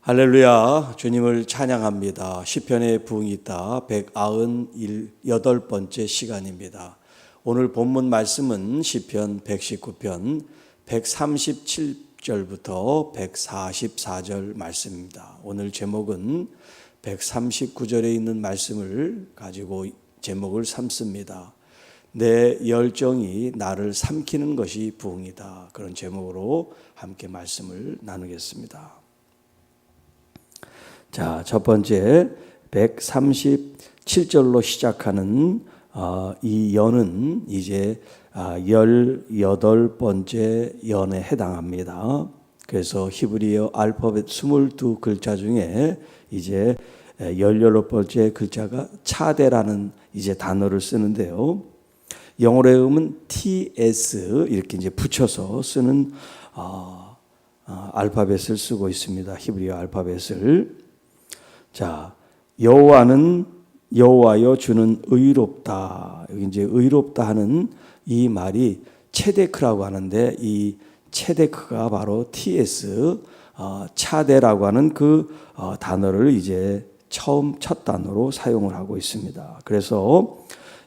할렐루야, 주님을 찬양합니다. 시편의 부흥이 있다 198번째 시간입니다. 오늘 본문 말씀은 시편 119편 137절부터 144절 말씀입니다. 오늘 제목은 139절에 있는 말씀을 가지고 제목을 삼습니다. 내 열정이 나를 삼키는 것이 부흥이다. 그런 제목으로 함께 말씀을 나누겠습니다. 자, 첫 번째 137절로 시작하는 이 연은 이제 18번째 연에 해당합니다. 그래서 히브리어 알파벳 22글자 중에 이제 18번째 글자가 차대라는 이제 단어를 쓰는데요. 영어로 하면 TS 이렇게 이제 붙여서 쓰는 알파벳을 쓰고 있습니다. 히브리어 알파벳을. 자, 여호와는 여호와여 주는 의롭다. 여기 이제 의롭다 하는 이 말이 체데크라고 하는데 이 체데크가 바로 TS 차데라고 하는 그 단어를 이제 첫 단어로 사용을 하고 있습니다. 그래서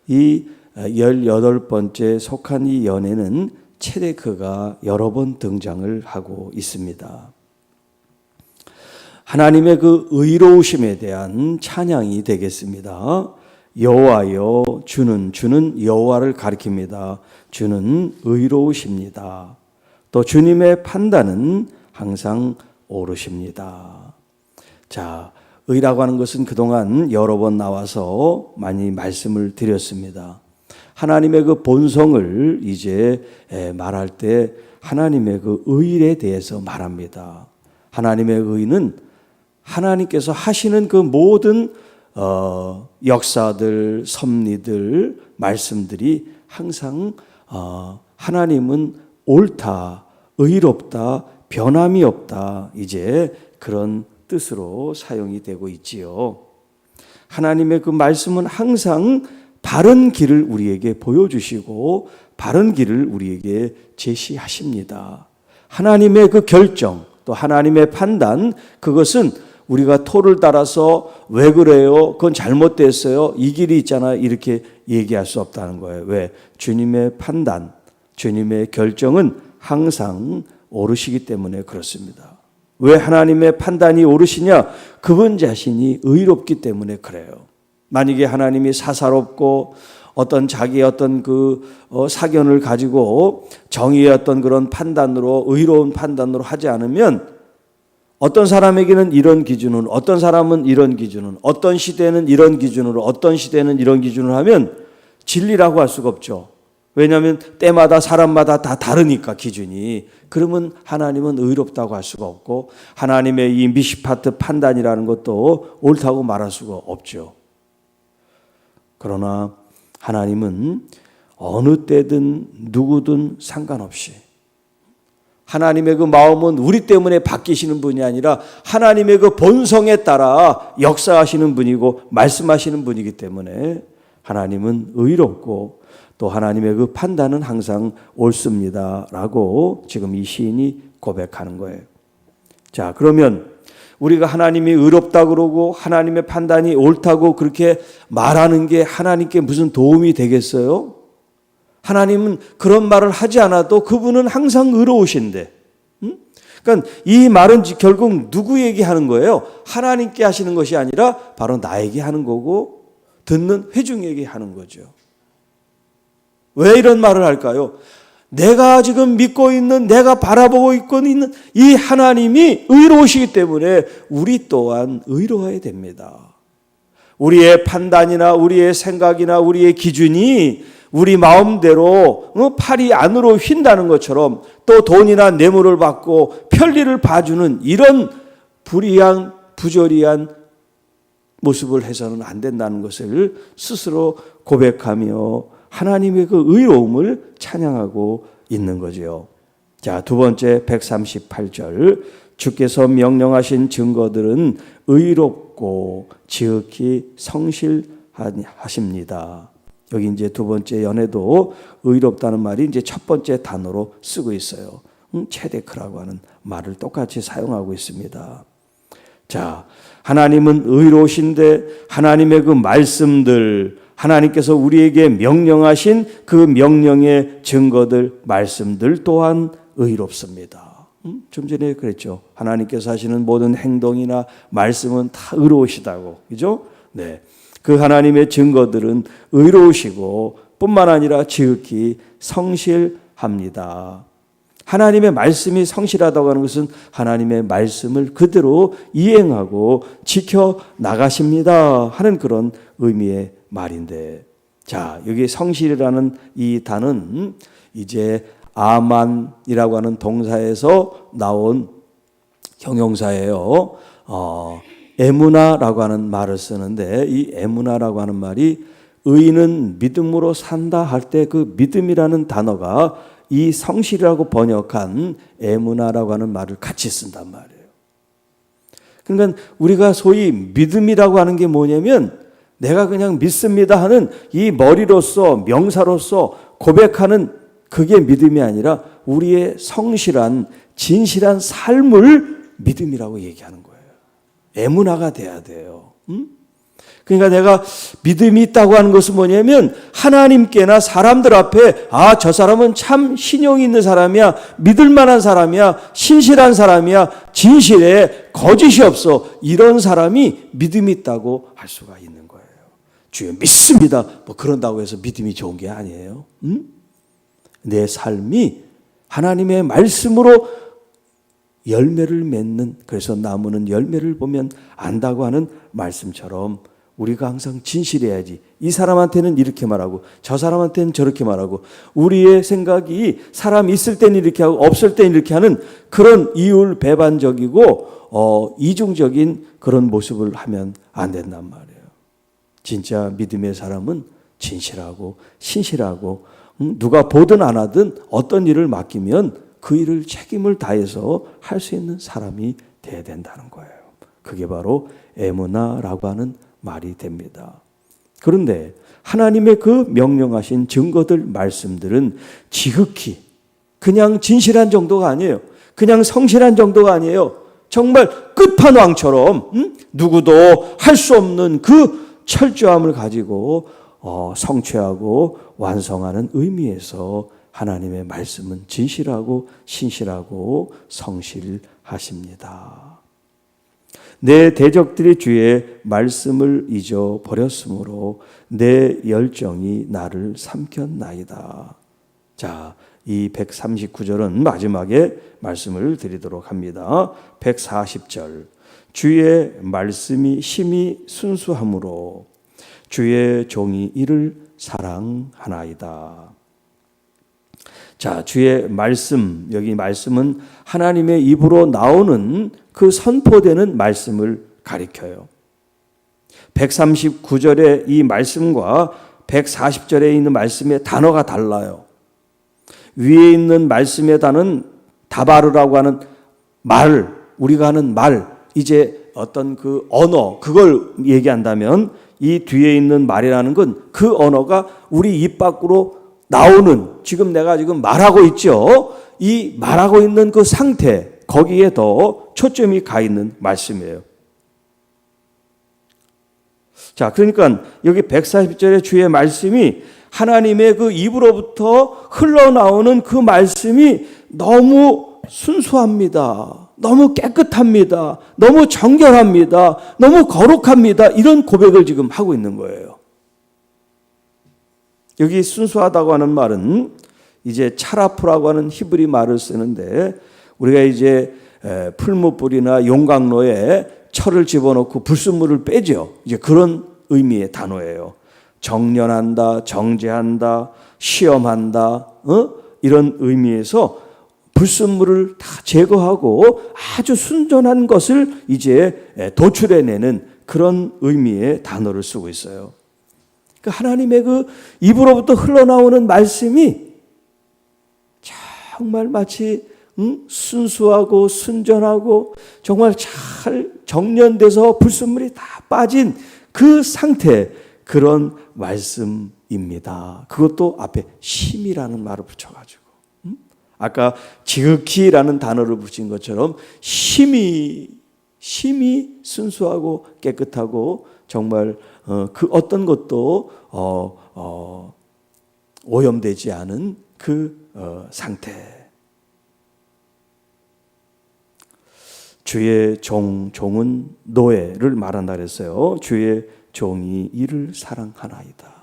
이 18번째 속한 이 연에는 체데크가 여러 번 등장을 하고 있습니다. 하나님의 그 의로우심에 대한 찬양이 되겠습니다. 여호와여 주는 여호와를 가리킵니다. 주는 의로우십니다. 또 주님의 판단은 항상 옳으십니다. 자, 의라고 하는 것은 그동안 여러 번 나와서 많이 말씀을 드렸습니다. 하나님의 그 본성을 이제 말할 때 하나님의 그 의에 대해서 말합니다. 하나님의 의는 하나님께서 하시는 그 모든 역사들, 섭리들, 말씀들이 항상 하나님은 옳다, 의롭다, 변함이 없다, 이제 그런 뜻으로 사용이 되고 있지요. 하나님의 그 말씀은 항상 바른 길을 우리에게 보여주시고 바른 길을 우리에게 제시하십니다. 하나님의 그 결정, 또 하나님의 판단, 그것은 우리가 토를 따라서 왜 그래요? 그건 잘못됐어요. 이 길이 있잖아요. 이렇게 얘기할 수 없다는 거예요. 왜? 주님의 판단, 주님의 결정은 항상 옳으시기 때문에 그렇습니다. 왜 하나님의 판단이 옳으시냐? 그분 자신이 의롭기 때문에 그래요. 만약에 하나님이 사사롭고 어떤 자기의 어떤 그 사견을 가지고 정의의 어떤 그런 판단으로 의로운 판단으로 하지 않으면 어떤 사람에게는 이런 기준은, 어떤 사람은 이런 기준은, 어떤 시대는 이런 기준으로, 어떤 시대는 이런 기준으로 하면 진리라고 할 수가 없죠. 왜냐하면 때마다 사람마다 다 다르니까 기준이. 그러면 하나님은 의롭다고 할 수가 없고 하나님의 이 미시파트 판단이라는 것도 옳다고 말할 수가 없죠. 그러나 하나님은 어느 때든 누구든 상관없이 하나님의 그 마음은 우리 때문에 바뀌시는 분이 아니라 하나님의 그 본성에 따라 역사하시는 분이고 말씀하시는 분이기 때문에 하나님은 의롭고 또 하나님의 그 판단은 항상 옳습니다 라고 지금 이 시인이 고백하는 거예요. 자, 그러면 우리가 하나님이 의롭다 그러고 하나님의 판단이 옳다고 그렇게 말하는 게 하나님께 무슨 도움이 되겠어요? 하나님은 그런 말을 하지 않아도 그분은 항상 의로우신데, 그러니까 이 말은 결국 누구에게 하는 거예요? 하나님께 하시는 것이 아니라 바로 나에게 하는 거고 듣는 회중에게 하는 거죠. 왜 이런 말을 할까요? 내가 지금 믿고 있는, 내가 바라보고 있는 이 하나님이 의로우시기 때문에 우리 또한 의로워야 됩니다. 우리의 판단이나 우리의 생각이나 우리의 기준이 우리 마음대로 팔이 안으로 휜다는 것처럼 또 돈이나 뇌물을 받고 편리를 봐주는 이런 불의한 부조리한 모습을 해서는 안 된다는 것을 스스로 고백하며 하나님의 그 의로움을 찬양하고 있는 거죠. 자, 두 번째 138절 주께서 명령하신 증거들은 의롭고 지극히 성실하십니다. 여기 이제 두 번째 연에도 의롭다는 말이 이제 첫 번째 단어로 쓰고 있어요. 체데크라고 하는 말을 똑같이 사용하고 있습니다. 자, 하나님은 의로우신데 하나님의 그 말씀들, 하나님께서 우리에게 명령하신 그 명령의 증거들, 말씀들 또한 의롭습니다. 좀 전에 그랬죠. 하나님께서 하시는 모든 행동이나 말씀은 다 의로우시다고. 그죠? 네. 그 하나님의 증거들은 의로우시고 뿐만 아니라 지극히 성실합니다. 하나님의 말씀이 성실하다고 하는 것은 하나님의 말씀을 그대로 이행하고 지켜 나가십니다 하는 그런 의미의 말인데, 자, 여기 성실이라는 이 단은 이제 아만이라고 하는 동사에서 나온 형용사예요. 에무나라고 하는 말을 쓰는데, 이 에무나라고 하는 말이 의인은 믿음으로 산다 할 때 그 믿음이라는 단어가 이 성실이라고 번역한 에무나라고 하는 말을 같이 쓴단 말이에요. 그러니까 우리가 소위 믿음이라고 하는 게 뭐냐면 내가 그냥 믿습니다 하는 이 머리로서 명사로서 고백하는 그게 믿음이 아니라 우리의 성실한 진실한 삶을 믿음이라고 얘기하는 거예요. 에무나가 돼야 돼요. 그러니까 내가 믿음이 있다고 하는 것은 뭐냐면 하나님께나 사람들 앞에 저 사람은 참 신용이 있는 사람이야, 믿을 만한 사람이야, 신실한 사람이야, 진실해, 거짓이 없어, 이런 사람이 믿음이 있다고 할 수가 있는 거예요. 주여 믿습니다 뭐 그런다고 해서 믿음이 좋은 게 아니에요. 내 삶이 하나님의 말씀으로 열매를 맺는, 그래서 나무는 열매를 보면 안다고 하는 말씀처럼 우리가 항상 진실해야지. 이 사람한테는 이렇게 말하고 저 사람한테는 저렇게 말하고, 우리의 생각이 사람 있을 때는 이렇게 하고 없을 때는 이렇게 하는 그런 이율배반적이고 이중적인 그런 모습을 하면 안 된단 말이에요. 진짜 믿음의 사람은 진실하고 신실하고 누가 보든 안 하든 어떤 일을 맡기면 그 일을 책임을 다해서 할 수 있는 사람이 돼야 된다는 거예요. 그게 바로 에무나라고 하는 말이 됩니다. 그런데 하나님의 그 명령하신 증거들, 말씀들은 지극히 그냥 진실한 정도가 아니에요. 그냥 성실한 정도가 아니에요. 정말 끝판왕처럼 누구도 할 수 없는 그 철저함을 가지고 성취하고 완성하는 의미에서 하나님의 말씀은 진실하고 신실하고 성실하십니다. 내 대적들이 주의 말씀을 잊어버렸으므로 내 열정이 나를 삼켰나이다. 자, 이 139절은 마지막에 말씀을 드리도록 합니다. 140절. 주의 말씀이 심히 순수함으로 주의 종이 이를 사랑하나이다. 자, 주의 말씀, 여기 말씀은 하나님의 입으로 나오는 그 선포되는 말씀을 가리켜요. 139절의 이 말씀과 140절에 있는 말씀의 단어가 달라요. 위에 있는 말씀의 단어는 다바르라고 하는 말, 우리가 하는 말, 이제 어떤 그 언어, 그걸 얘기한다면 이 뒤에 있는 말이라는 건 그 언어가 우리 입 밖으로 나오는, 지금 내가 지금 말하고 있죠. 이 말하고 있는 그 상태, 거기에 더 초점이 가 있는 말씀이에요. 자, 그러니까 여기 140절의 주의 말씀이 하나님의 그 입으로부터 흘러나오는 그 말씀이 너무 순수합니다. 너무 깨끗합니다. 너무 정결합니다. 너무 거룩합니다. 이런 고백을 지금 하고 있는 거예요. 여기 순수하다고 하는 말은 이제 차라프라고 하는 히브리 말을 쓰는데, 우리가 이제 풀무불이나 용광로에 철을 집어넣고 불순물을 빼죠. 이제 그런 의미의 단어예요. 정련한다, 정제한다, 시험한다, 이런 의미에서 불순물을 다 제거하고 아주 순전한 것을 이제 도출해내는 그런 의미의 단어를 쓰고 있어요. 그러니까 하나님의 그 입으로부터 흘러나오는 말씀이 정말 마치 순수하고 순전하고 정말 잘 정련돼서 불순물이 다 빠진 그 상태, 그런 말씀입니다. 그것도 앞에 심이라는 말을 붙여가지고, 아까 지극히라는 단어를 붙인 것처럼 심히 심히 순수하고 깨끗하고 정말 그 어떤 것도 오염되지 않은 그 상태. 주의 종은 노예를 말한다 그랬어요. 주의 종이 이를 사랑하나이다.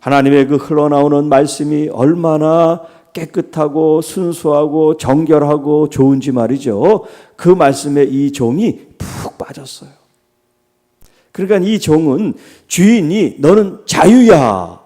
하나님의 그 흘러나오는 말씀이 얼마나 깨끗하고 순수하고 정결하고 좋은지 말이죠. 그 말씀에 이 종이 푹 빠졌어요. 그러니까 이 종은 주인이 너는 자유야,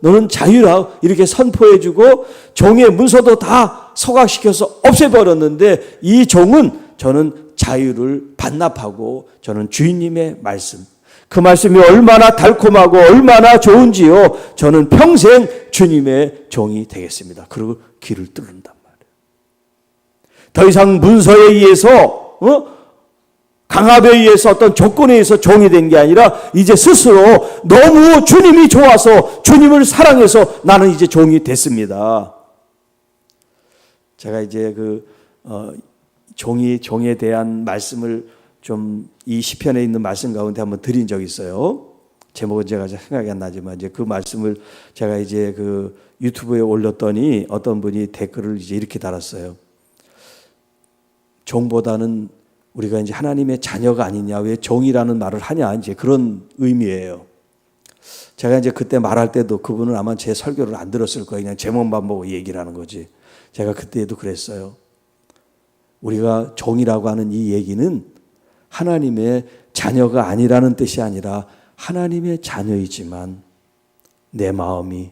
너는 자유라 이렇게 선포해주고 종의 문서도 다 소각시켜서 없애버렸는데 이 종은 저는 자유를 반납하고 저는 주인님의 말씀, 그 말씀이 얼마나 달콤하고 얼마나 좋은지요. 저는 평생 주님의 종이 되겠습니다. 그리고 귀를 뚫는단 말이에요. 더 이상 문서에 의해서 강압에 의해서 어떤 조건에 의해서 종이 된 게 아니라 이제 스스로 너무 주님이 좋아서 주님을 사랑해서 나는 이제 종이 됐습니다. 제가 이제 종에 대한 말씀을 좀 이 시편에 있는 말씀 가운데 한번 드린 적이 있어요. 제목은 제가 생각이 안 나지만 이제 그 말씀을 제가 이제 그 유튜브에 올렸더니 어떤 분이 댓글을 이제 이렇게 달았어요. 종보다는 우리가 이제 하나님의 자녀가 아니냐, 왜 종이라는 말을 하냐, 이제 그런 의미예요. 제가 이제 그때 말할 때도 그분은 아마 제 설교를 안 들었을 거예요. 그냥 제목만 보고 얘기를 하는 거지. 제가 그때도 그랬어요. 우리가 종이라고 하는 이 얘기는 하나님의 자녀가 아니라는 뜻이 아니라 하나님의 자녀이지만 내 마음이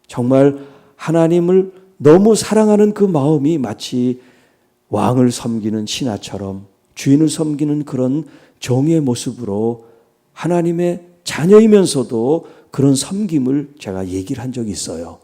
정말 하나님을 너무 사랑하는 그 마음이 마치 왕을 섬기는 신하처럼 주인을 섬기는 그런 종의 모습으로 하나님의 자녀이면서도 그런 섬김을 제가 얘기를 한 적이 있어요.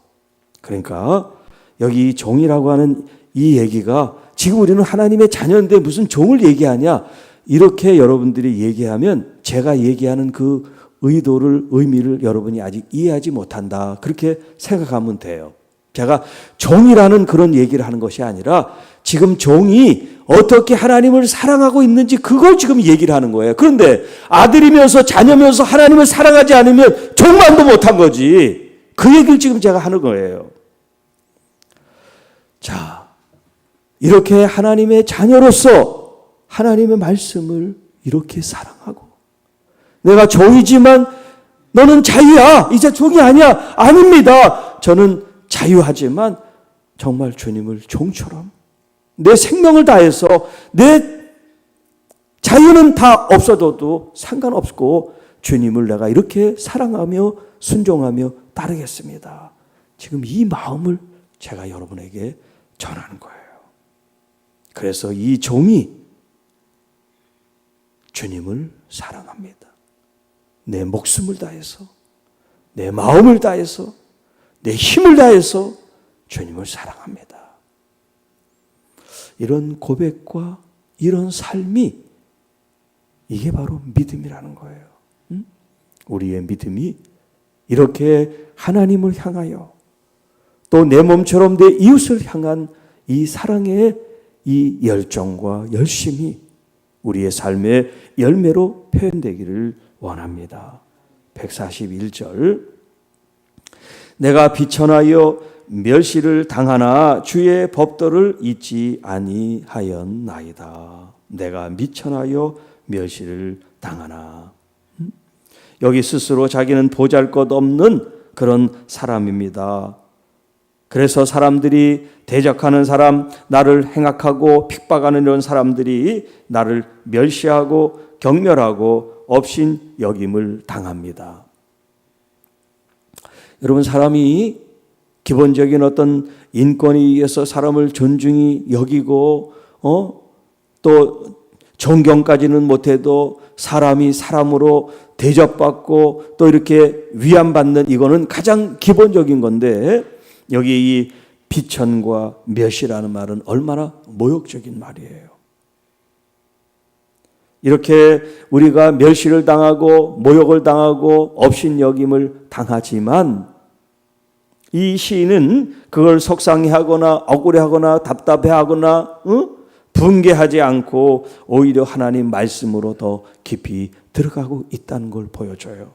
그러니까 여기 종이라고 하는 이 얘기가 지금 우리는 하나님의 자녀인데 무슨 종을 얘기하냐, 이렇게 여러분들이 얘기하면 제가 얘기하는 그 의미를 여러분이 아직 이해하지 못한다, 그렇게 생각하면 돼요. 제가 종이라는 그런 얘기를 하는 것이 아니라 지금 종이 어떻게 하나님을 사랑하고 있는지 그걸 지금 얘기를 하는 거예요. 그런데 아들이면서 자녀면서 하나님을 사랑하지 않으면 종만도 못한 거지. 그 얘기를 지금 제가 하는 거예요. 자, 이렇게 하나님의 자녀로서 하나님의 말씀을 이렇게 사랑하고, 내가 종이지만 너는 자유야, 이제 종이 아니야, 아닙니다. 저는 자유하지만 정말 주님을 종처럼 내 생명을 다해서 내 자유는 다 없어져도 상관없고 주님을 내가 이렇게 사랑하며 순종하며 따르겠습니다. 지금 이 마음을 제가 여러분에게 전하는 거예요. 그래서 이 종이 주님을 사랑합니다. 내 목숨을 다해서, 내 마음을 다해서, 내 힘을 다해서 주님을 사랑합니다. 이런 고백과 이런 삶이, 이게 바로 믿음이라는 거예요. 우리의 믿음이 이렇게 하나님을 향하여 또 내 몸처럼 내 이웃을 향한 이 사랑의 이 열정과 열심이 우리의 삶의 열매로 표현되기를 원합니다. 141절, 내가 비천하여 멸시를 당하나 주의 법도를 잊지 아니하였나이다. 내가 미천하여 멸시를 당하나. 여기 스스로 자기는 보잘것없는 그런 사람입니다. 그래서 사람들이 대적하는 사람, 나를 행악하고 핍박하는 이런 사람들이 나를 멸시하고 경멸하고 업신 여김을 당합니다. 여러분, 사람이 기본적인 어떤 인권에 의해서 사람을 존중히 여기고 또 존경까지는 못해도 사람이 사람으로 대접받고 또 이렇게 위안받는, 이거는 가장 기본적인 건데, 여기 이 비천과 멸시라는 말은 얼마나 모욕적인 말이에요. 이렇게 우리가 멸시를 당하고 모욕을 당하고 업신여김을 당하지만 이 시인은 그걸 속상해하거나 억울해하거나 답답해하거나 붕괴하지 않고 오히려 하나님 말씀으로 더 깊이 들어가고 있다는 걸 보여줘요.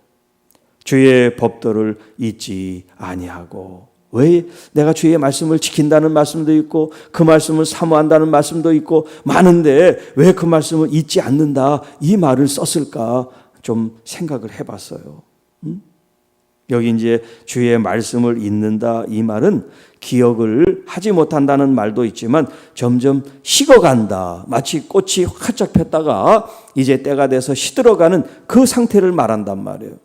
주의 법도를 잊지 아니하고, 왜 내가 주의 말씀을 지킨다는 말씀도 있고 그 말씀을 사모한다는 말씀도 있고 많은데 왜 그 말씀을 잊지 않는다 이 말을 썼을까 좀 생각을 해봤어요. 여기 이제 주의 말씀을 잊는다 이 말은 기억을 하지 못한다는 말도 있지만 점점 식어간다, 마치 꽃이 활짝 폈다가 이제 때가 돼서 시들어가는 그 상태를 말한단 말이에요.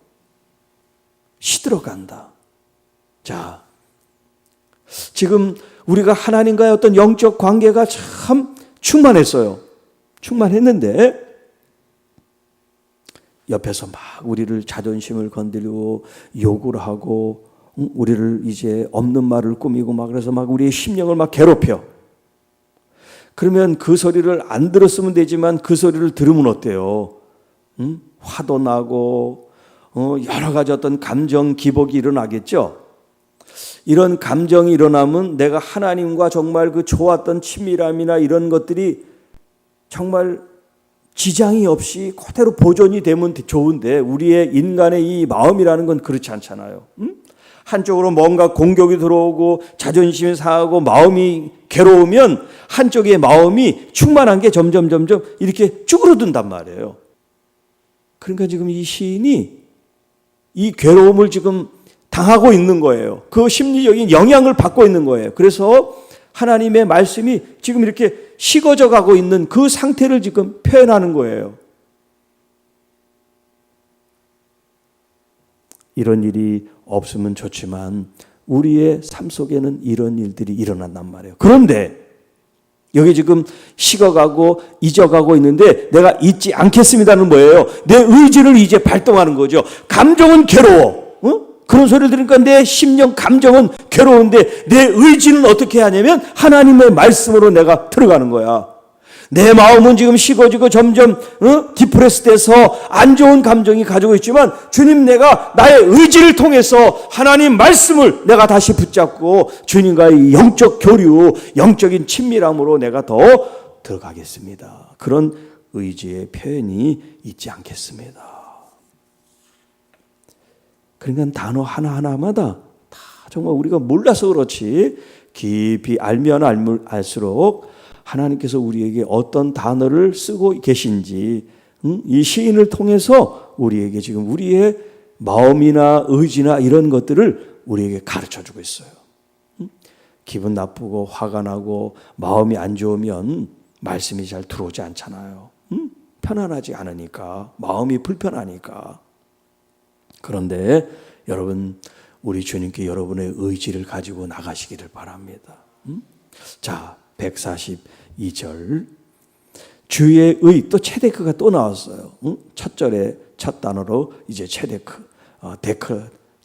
시들어간다. 자, 지금 우리가 하나님과의 어떤 영적 관계가 참 충만했어요. 충만했는데 옆에서 막 우리를 자존심을 건드리고 욕을 하고 우리를 이제 없는 말을 꾸미고 막 그래서 막 우리의 심령을 막 괴롭혀. 그러면 그 소리를 안 들었으면 되지만 그 소리를 들으면 어때요? 화도 나고 여러 가지 어떤 감정 기복이 일어나겠죠. 이런 감정이 일어나면 내가 하나님과 정말 그 좋았던 친밀함이나 이런 것들이 정말 지장이 없이 그대로 보존이 되면 좋은데 우리의 인간의 이 마음이라는 건 그렇지 않잖아요. 한쪽으로 뭔가 공격이 들어오고 자존심이 상하고 마음이 괴로우면 한쪽의 마음이 충만한 게 점점 이렇게 쭈그러든단 말이에요. 그러니까 지금 이 시인이 이 괴로움을 지금 당하고 있는 거예요. 그 심리적인 영향을 받고 있는 거예요. 그래서 하나님의 말씀이 지금 이렇게 식어져 가고 있는 그 상태를 지금 표현하는 거예요. 이런 일이 없으면 좋지만 우리의 삶 속에는 이런 일들이 일어난단 말이에요. 그런데 여기 지금 식어가고 잊어가고 있는데 내가 잊지 않겠습니다는 뭐예요? 내 의지를 이제 발동하는 거죠. 감정은 괴로워. 그런 소리를 들으니까 내 심령 감정은 괴로운데 내 의지는 어떻게 하냐면 하나님의 말씀으로 내가 들어가는 거야. 내 마음은 지금 식어지고 점점 디프레스 돼서 안 좋은 감정이 가지고 있지만 주님, 내가 나의 의지를 통해서 하나님 말씀을 내가 다시 붙잡고 주님과의 영적 교류, 영적인 친밀함으로 내가 더 들어가겠습니다. 그런 의지의 표현이 있지 않겠습니다. 그러니까 단어 하나하나마다 다 정말 우리가 몰라서 그렇지 깊이 알면 알수록 하나님께서 우리에게 어떤 단어를 쓰고 계신지 이 시인을 통해서 우리에게 지금 우리의 마음이나 의지나 이런 것들을 우리에게 가르쳐주고 있어요. 기분 나쁘고 화가 나고 마음이 안 좋으면 말씀이 잘 들어오지 않잖아요. 편안하지 않으니까, 마음이 불편하니까. 그런데 여러분, 우리 주님께 여러분의 의지를 가지고 나가시기를 바랍니다. 자, 142절 주의 의, 또 체데크가 또 나왔어요. 첫 절에 첫 단어로 이제 체데크,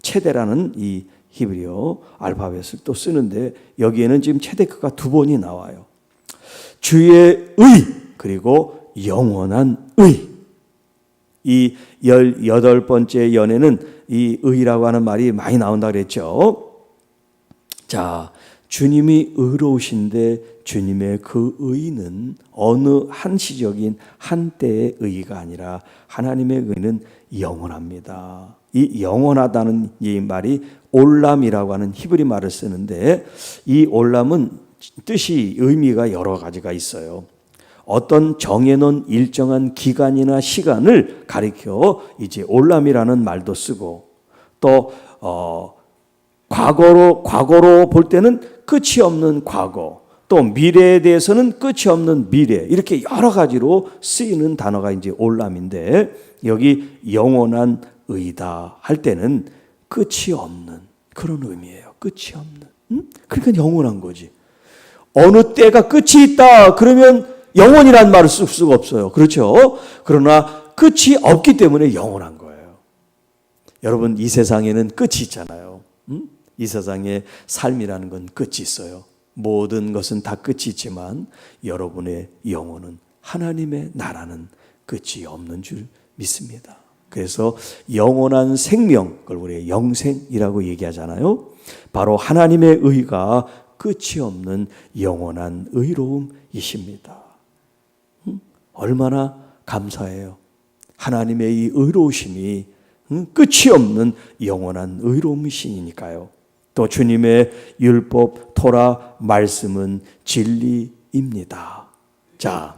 체데라는 이 히브리어 알파벳을 또 쓰는데 여기에는 지금 체데크가 두 번이 나와요. 주의 의 그리고 영원한 의. 이 18번째 연에는 이 의라고 하는 말이 많이 나온다 그랬죠. 자, 주님이 의로우신데 주님의 그 의는 어느 한시적인 한때의 의가 아니라 하나님의 의는 영원합니다. 이 영원하다는 이 말이 올람이라고 하는 히브리 말을 쓰는데 이 올람은 뜻이 의미가 여러 가지가 있어요. 어떤 정해놓은 일정한 기간이나 시간을 가리켜 이제 올람이라는 말도 쓰고 또 과거로 볼 때는 끝이 없는 과거, 또 미래에 대해서는 끝이 없는 미래, 이렇게 여러 가지로 쓰이는 단어가 이제 올람인데 여기 영원한 의다 할 때는 끝이 없는 그런 의미예요. 끝이 없는. 그러니까 영원한 거지. 어느 때가 끝이 있다 그러면 영원이라는 말을 쓸 수가 없어요. 그렇죠? 그러나 끝이 없기 때문에 영원한 거예요. 여러분, 이 세상에는 끝이 있잖아요. 이 세상에 삶이라는 건 끝이 있어요. 모든 것은 다 끝이 있지만 여러분의 영혼은, 하나님의 나라는 끝이 없는 줄 믿습니다. 그래서 영원한 생명, 그걸 우리 영생이라고 얘기하잖아요. 바로 하나님의 의가 끝이 없는 영원한 의로움이십니다. 얼마나 감사해요. 하나님의 이 의로우심이 끝이 없는 영원한 의로움이시니까요. 또 주님의 율법, 토라, 말씀은 진리입니다. 자,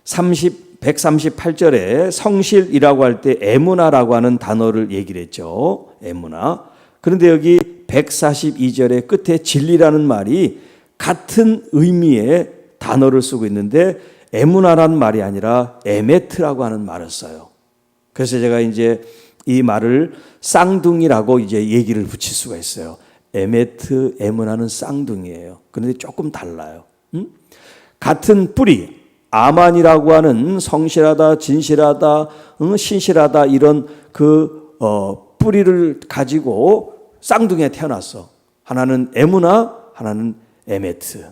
138절에 성실이라고 할 때 에무나라고 하는 단어를 얘기를 했죠. 에무나. 그런데 여기 142절의 끝에 진리라는 말이 같은 의미의 단어를 쓰고 있는데 에무나라는 말이 아니라 에메트라고 하는 말을 써요. 그래서 제가 이제 이 말을 쌍둥이라고 이제 얘기를 붙일 수가 있어요. 에메트, 에무나는 쌍둥이에요. 그런데 조금 달라요. 같은 뿌리, 아만이라고 하는 성실하다, 진실하다, 신실하다 이런 뿌리를 가지고 쌍둥이에 태어났어. 하나는 에무나, 하나는 에메트.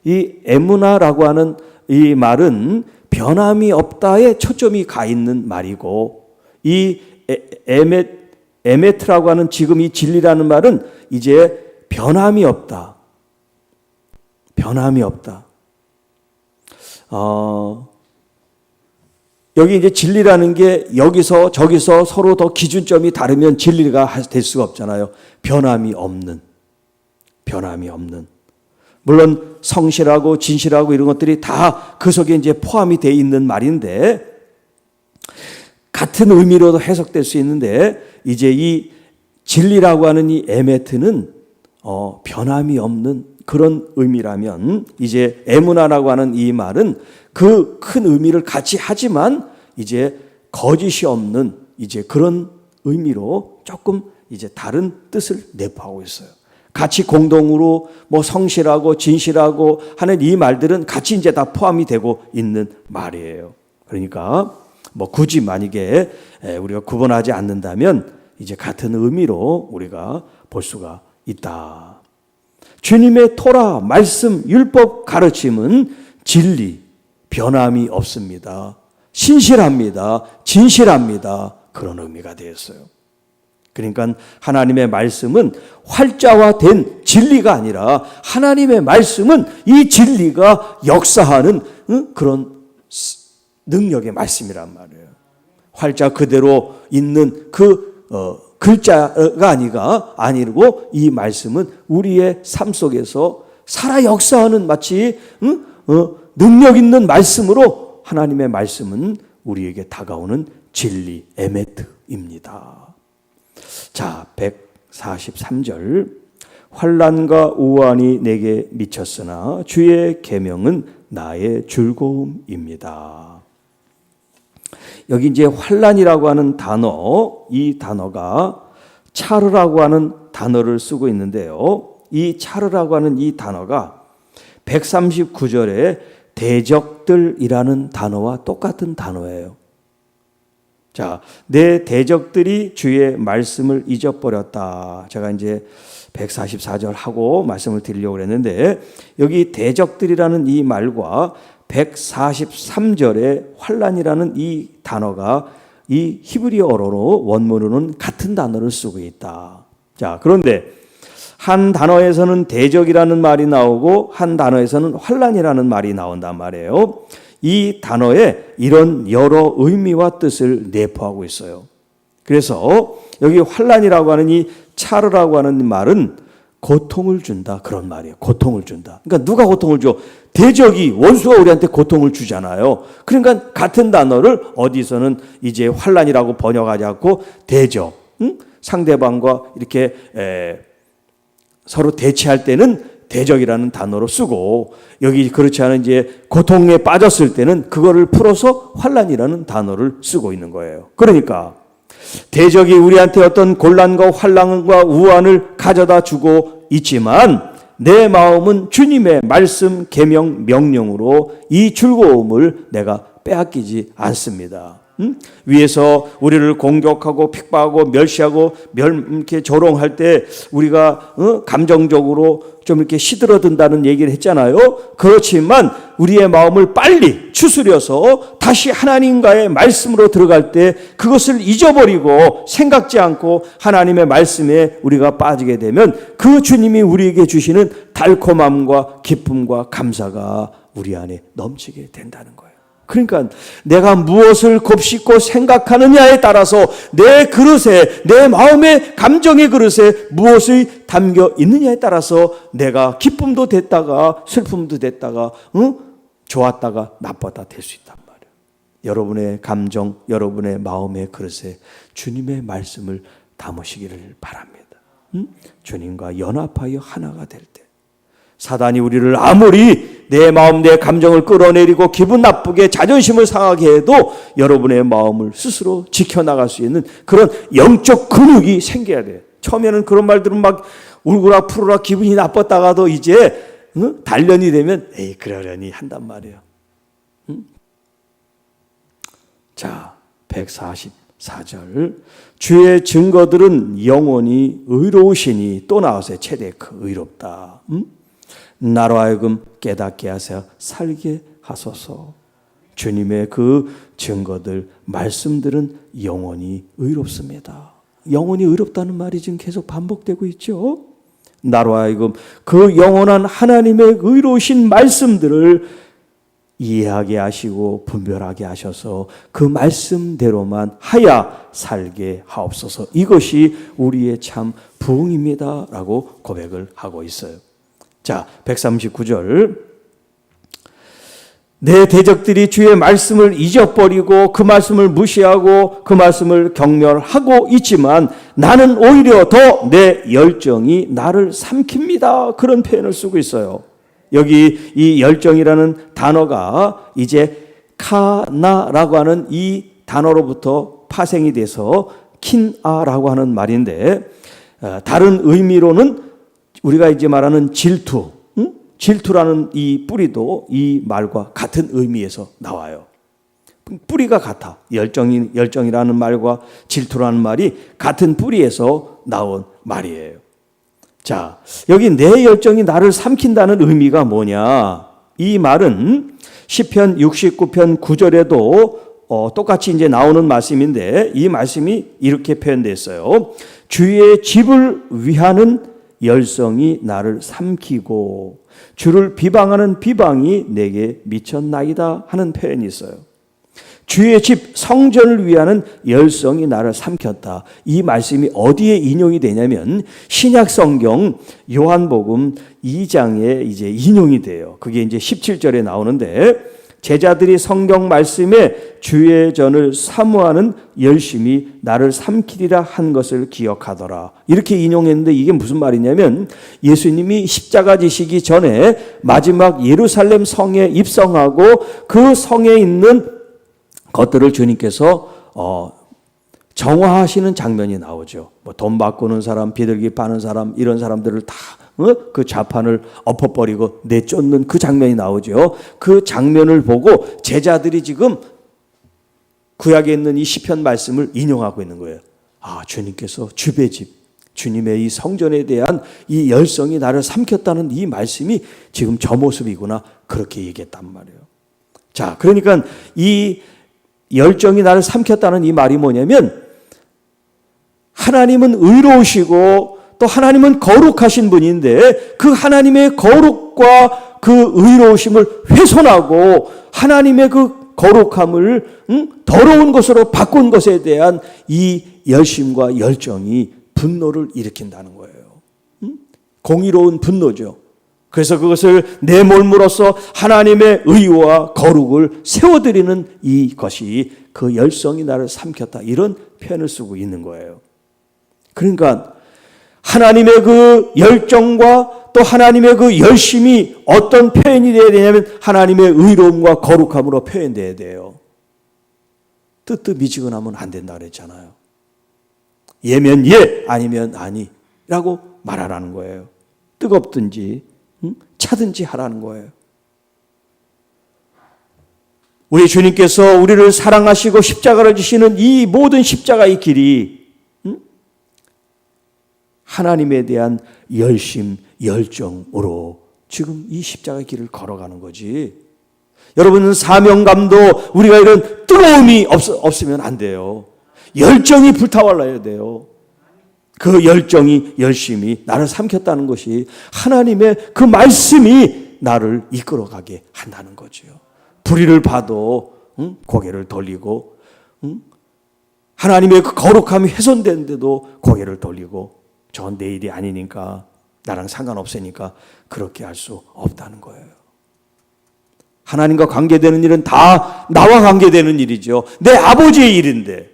이 에무나라고 하는 이 말은 변함이 없다에 초점이 가 있는 말이고, 이 에메트라고 하는 지금 이 진리라는 말은 이제 변함이 없다. 변함이 없다. 여기 이제 진리라는 게 여기서 저기서 서로 더 기준점이 다르면 진리가 될 수가 없잖아요. 변함이 없는. 물론 성실하고 진실하고 이런 것들이 다 그 속에 이제 포함이 되어 있는 말인데, 같은 의미로도 해석될 수 있는데, 이제 이 진리라고 하는 이 에메트는 변함이 없는 그런 의미라면, 이제 에무나라고 하는 이 말은 그 큰 의미를 같이 하지만 이제 거짓이 없는 이제 그런 의미로 조금 이제 다른 뜻을 내포하고 있어요. 같이 공동으로 뭐 성실하고 진실하고 하는 이 말들은 같이 이제 다 포함이 되고 있는 말이에요. 그러니까 뭐 굳이 만약에 우리가 구분하지 않는다면 이제 같은 의미로 우리가 볼 수가 있다. 주님의 토라, 말씀, 율법 가르침은 진리, 변함이 없습니다. 신실합니다. 진실합니다. 그런 의미가 되었어요. 그러니까 하나님의 말씀은 활자화된 진리가 아니라 하나님의 말씀은 이 진리가 역사하는 그런 능력의 말씀이란 말이에요. 활자 그대로 있는 글자가 아니고 이 말씀은 우리의 삶 속에서 살아 역사하는 마치 능력 있는 말씀으로 하나님의 말씀은 우리에게 다가오는 진리, 에메트입니다. 자, 143절. 환난과 우환이 내게 미쳤으나 주의 계명은 나의 즐거움입니다. 여기 이제 환난이라고 하는 단어, 이 단어가 차르라고 하는 단어를 쓰고 있는데요. 이 차르라고 하는 이 단어가 139절에 대적들이라는 단어와 똑같은 단어예요. 자, 내 대적들이 주의 말씀을 잊어버렸다. 제가 이제 144절 하고 말씀을 드리려고 했는데, 여기 대적들이라는 이 말과 143절에 환난이라는 이 단어가 이 히브리어로 원문으로는 같은 단어를 쓰고 있다. 자, 그런데 한 단어에서는 대적이라는 말이 나오고 한 단어에서는 환난이라는 말이 나온단 말이에요. 이 단어에 이런 여러 의미와 뜻을 내포하고 있어요. 그래서 여기 환난이라고 하는 이 차르라고 하는 말은 고통을 준다, 그런 말이에요. 고통을 준다. 그러니까 누가 고통을 줘? 대적이, 원수가 우리한테 고통을 주잖아요. 그러니까 같은 단어를 어디서는 이제 환난이라고 번역하지 않고 대적, 상대방과 이렇게 서로 대치할 때는 대적이라는 단어로 쓰고, 여기 그렇지 않은 이제 고통에 빠졌을 때는 그거를 풀어서 환난이라는 단어를 쓰고 있는 거예요. 그러니까 대적이 우리한테 어떤 곤란과 환난과 우환을 가져다 주고 있지만 내 마음은 주님의 말씀, 계명, 명령으로 이 즐거움을 내가 빼앗기지 않습니다. 위에서 우리를 공격하고 핍박하고 멸시하고 이렇게 조롱할 때 우리가 감정적으로 좀 이렇게 시들어든다는 얘기를 했잖아요. 그렇지만 우리의 마음을 빨리 추스려서 다시 하나님과의 말씀으로 들어갈 때 그것을 잊어버리고 생각지 않고 하나님의 말씀에 우리가 빠지게 되면 그 주님이 우리에게 주시는 달콤함과 기쁨과 감사가 우리 안에 넘치게 된다는 거예요. 그러니까 내가 무엇을 곱씹고 생각하느냐에 따라서 내 그릇에, 내 마음의 감정의 그릇에 무엇이 담겨 있느냐에 따라서 내가 기쁨도 됐다가 슬픔도 됐다가 좋았다가 나빴다 될 수 있단 말이에요. 여러분의 감정, 여러분의 마음의 그릇에 주님의 말씀을 담으시기를 바랍니다. 주님과 연합하여 하나가 될 때 사단이 우리를 아무리 내 마음, 내 감정을 끌어내리고 기분 나쁘게 자존심을 상하게 해도 여러분의 마음을 스스로 지켜나갈 수 있는 그런 영적 근육이 생겨야 돼요. 처음에는 그런 말들은 막 울고라 푸르라 기분이 나빴다가도 이제 단련이 되면 에이 그러려니 한단 말이에요. 자, 144절 주의 증거들은 영원히 의로우시니 또 나와서 최대 그 의롭다. 나로 하여금 깨닫게 하사 살게 하소서. 주님의 그 증거들, 말씀들은 영원히 의롭습니다. 영원히 의롭다는 말이 지금 계속 반복되고 있죠. 나로 하여금 그 영원한 하나님의 의로우신 말씀들을 이해하게 하시고 분별하게 하셔서 그 말씀대로만 하야 살게 하옵소서. 이것이 우리의 참 부흥입니다 라고 고백을 하고 있어요. 자, 139절 내 대적들이 주의 말씀을 잊어버리고 그 말씀을 무시하고 그 말씀을 경멸하고 있지만 나는 오히려 더 내 열정이 나를 삼킵니다. 그런 표현을 쓰고 있어요. 여기 이 열정이라는 단어가 이제 카나라고 하는 이 단어로부터 파생이 돼서 킨아라고 하는 말인데 다른 의미로는 우리가 이제 말하는 질투, 질투라는 이 뿌리도 이 말과 같은 의미에서 나와요. 뿌리가 같아. 열정이라는 말과 질투라는 말이 같은 뿌리에서 나온 말이에요. 자, 여기 내 열정이 나를 삼킨다는 의미가 뭐냐? 이 말은 시편 69편 9절에도 똑같이 이제 나오는 말씀인데 이 말씀이 이렇게 표현됐어요. 주의 집을 위하는 열성이 나를 삼키고 주를 비방하는 비방이 내게 미쳤나이다 하는 표현이 있어요. 주의 집 성전을 위하는 열성이 나를 삼켰다. 이 말씀이 어디에 인용이 되냐면 신약 성경 요한복음 2장에 이제 인용이 돼요. 그게 이제 17절에 나오는데 제자들이 성경 말씀에 주의 전을 사모하는 열심이 나를 삼키리라 한 것을 기억하더라. 이렇게 인용했는데 이게 무슨 말이냐면 예수님이 십자가 지시기 전에 마지막 예루살렘 성에 입성하고 그 성에 있는 것들을 주님께서 정화하시는 장면이 나오죠. 뭐 돈 바꾸는 사람, 비둘기 파는 사람 이런 사람들을 다 그 좌판을 엎어버리고 내쫓는 그 장면이 나오죠. 그 장면을 보고 제자들이 지금 구약에 있는 이 시편 말씀을 인용하고 있는 거예요. 아, 주님께서 주의 집, 주님의 이 성전에 대한 이 열성이 나를 삼켰다는 이 말씀이 지금 저 모습이구나 그렇게 얘기했단 말이에요. 자, 그러니까 이 열정이 나를 삼켰다는 이 말이 뭐냐면 하나님은 의로우시고 또 하나님은 거룩하신 분인데 그 하나님의 거룩과 그 의로우심을 훼손하고 하나님의 그 거룩함을 더러운 것으로 바꾼 것에 대한 이 열심과 열정이 분노를 일으킨다는 거예요. 공의로운 분노죠. 그래서 그것을 내 몸으로써 하나님의 의와 거룩을 세워드리는 이것이 그 열성이 나를 삼켰다. 이런 표현을 쓰고 있는 거예요. 그러니까 하나님의 그 열정과 또 하나님의 그 열심이 어떤 표현이 되어야 되냐면 하나님의 의로움과 거룩함으로 표현되어야 돼요. 뜨뜻미지근하면 안 된다 그랬잖아요. 예면 예, 아니면 아니라고 말하라는 거예요. 뜨겁든지 차든지 하라는 거예요. 우리 주님께서 우리를 사랑하시고 십자가를 지시는 이 모든 십자가의 길이 하나님에 대한 열심, 열정으로 지금 이 십자가의 길을 걸어가는 거지. 여러분, 사명감도 우리가 이런 뜨거움이 없으면 안 돼요. 열정이 불타올라야 돼요. 그 열정이, 열심이 나를 삼켰다는 것이 하나님의 그 말씀이 나를 이끌어가게 한다는 거죠. 불의를 봐도 고개를 돌리고, 하나님의 그 거룩함이 훼손되는데도 고개를 돌리고, 전 내 일이 아니니까, 나랑 상관없으니까 그렇게 할 수 없다는 거예요. 하나님과 관계되는 일은 다 나와 관계되는 일이죠. 내 아버지의 일인데,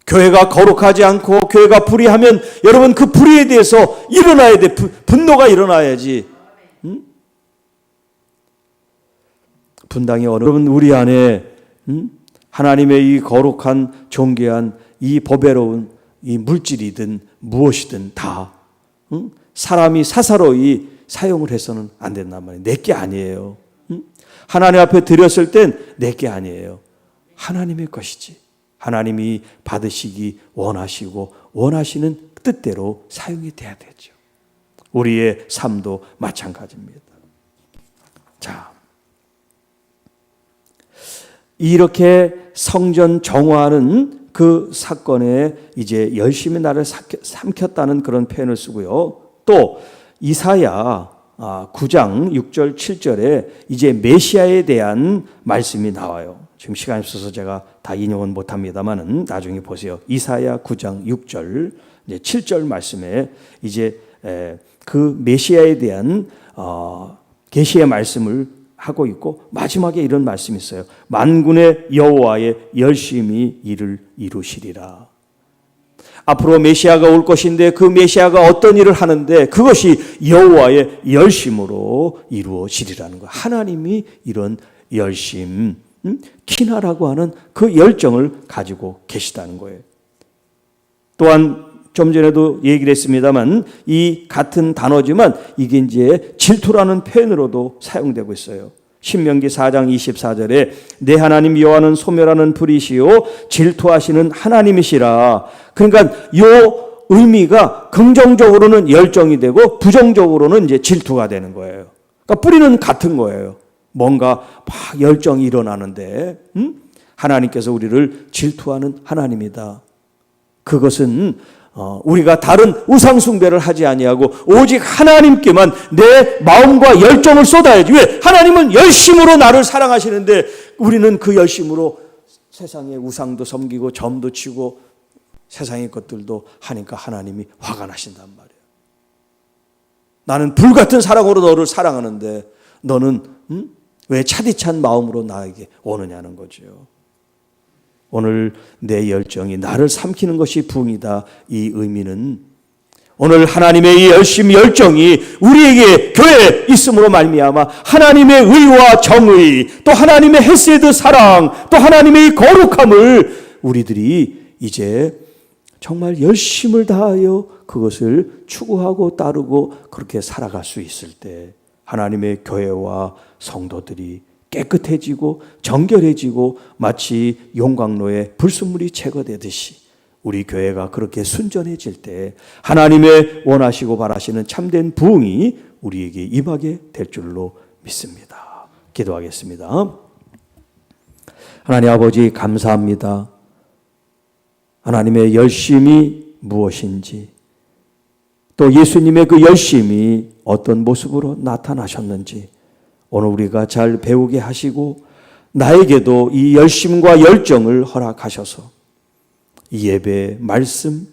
교회가 거룩하지 않고 교회가 불의하면 여러분 그 불의에 대해서 일어나야 돼. 분노가 일어나야지. 분당이 여러분 우리 안에 하나님의 이 거룩한 존귀한 이 보배로운 이 물질이든 무엇이든 다 사람이 사사로이 사용을 해서는 안 된단 말이에요. 내게 아니에요. 하나님 앞에 드렸을 땐 내게 아니에요. 하나님의 것이지. 하나님이 받으시기 원하시고 원하시는 뜻대로 사용이 돼야 되죠. 우리의 삶도 마찬가지입니다. 자, 이렇게 성전 정화하는 그 사건에 이제 열심히 나를 삼켰다는 그런 표현을 쓰고요. 또 이사야 9장 6절 7절에 이제 메시아에 대한 말씀이 나와요. 지금 시간이 없어서 제가 다 인용은 못합니다만은 나중에 보세요. 이사야 9장 6절 이제 7절 말씀에 이제 그 메시아에 대한 계시의 말씀을 하고 있고 마지막에 이런 말씀이 있어요. 만군의 여호와의 열심히 이를 이루시리라. 앞으로 메시아가 올 것인데 그 메시아가 어떤 일을 하는데 그것이 여호와의 열심으로 이루어지리라는 거예요. 하나님이 이런 열심, 키나라고 하는 그 열정을 가지고 계시다는 거예요. 또한 좀 전에도 얘기를 했습니다만 이 같은 단어지만 이게 이제 질투라는 표현으로도 사용되고 있어요. 신명기 4장 24절에 내 하나님 여호와는 소멸하는 불이시요 질투하시는 하나님이시라. 그러니까 요 의미가 긍정적으로는 열정이 되고 부정적으로는 이제 질투가 되는 거예요. 그러니까 뿌리는 같은 거예요. 뭔가 막 열정이 일어나는데 하나님께서 우리를 질투하는 하나님이다. 그것은 우리가 다른 우상 숭배를 하지 아니하고 오직 하나님께만 내 마음과 열정을 쏟아야지. 왜? 하나님은 열심으로 나를 사랑하시는데 우리는 그 열심으로 세상의 우상도 섬기고 점도 치고 세상의 것들도 하니까 하나님이 화가 나신단 말이에요. 나는 불같은 사랑으로 너를 사랑하는데 너는 왜 차디찬 마음으로 나에게 오느냐는 거죠. 오늘 내 열정이 나를 삼키는 것이 부흥이다. 이 의미는 오늘 하나님의 이 열정이 우리에게 교회에 있음으로 말미암아 하나님의 의와 정의, 또 하나님의 헤세드 사랑, 또 하나님의 거룩함을 우리들이 이제 정말 열심을 다하여 그것을 추구하고 따르고 그렇게 살아갈 수 있을 때 하나님의 교회와 성도들이 깨끗해지고 정결해지고 마치 용광로에 불순물이 제거되듯이 우리 교회가 그렇게 순전해질 때 하나님의 원하시고 바라시는 참된 부흥이 우리에게 임하게 될 줄로 믿습니다. 기도하겠습니다. 하나님 아버지 감사합니다. 하나님의 열심이 무엇인지 또 예수님의 그 열심이 어떤 모습으로 나타나셨는지 오늘 우리가 잘 배우게 하시고 나에게도 이 열심과 열정을 허락하셔서 이 예배, 말씀,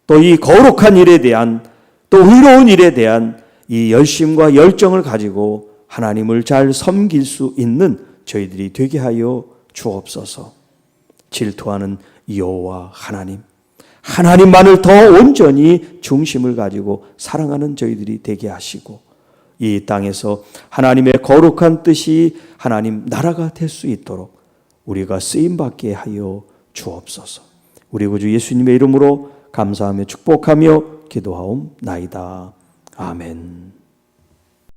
또 이 거룩한 일에 대한 또 의로운 일에 대한 이 열심과 열정을 가지고 하나님을 잘 섬길 수 있는 저희들이 되게 하여 주옵소서. 질투하는 여호와 하나님만을 더 온전히 중심을 가지고 사랑하는 저희들이 되게 하시고 이 땅에서 하나님의 거룩한 뜻이 하나님 나라가 될 수 있도록 우리가 쓰임받게 하여 주옵소서. 우리 구주 예수님의 이름으로 감사하며 축복하며 기도하옵나이다. 아멘.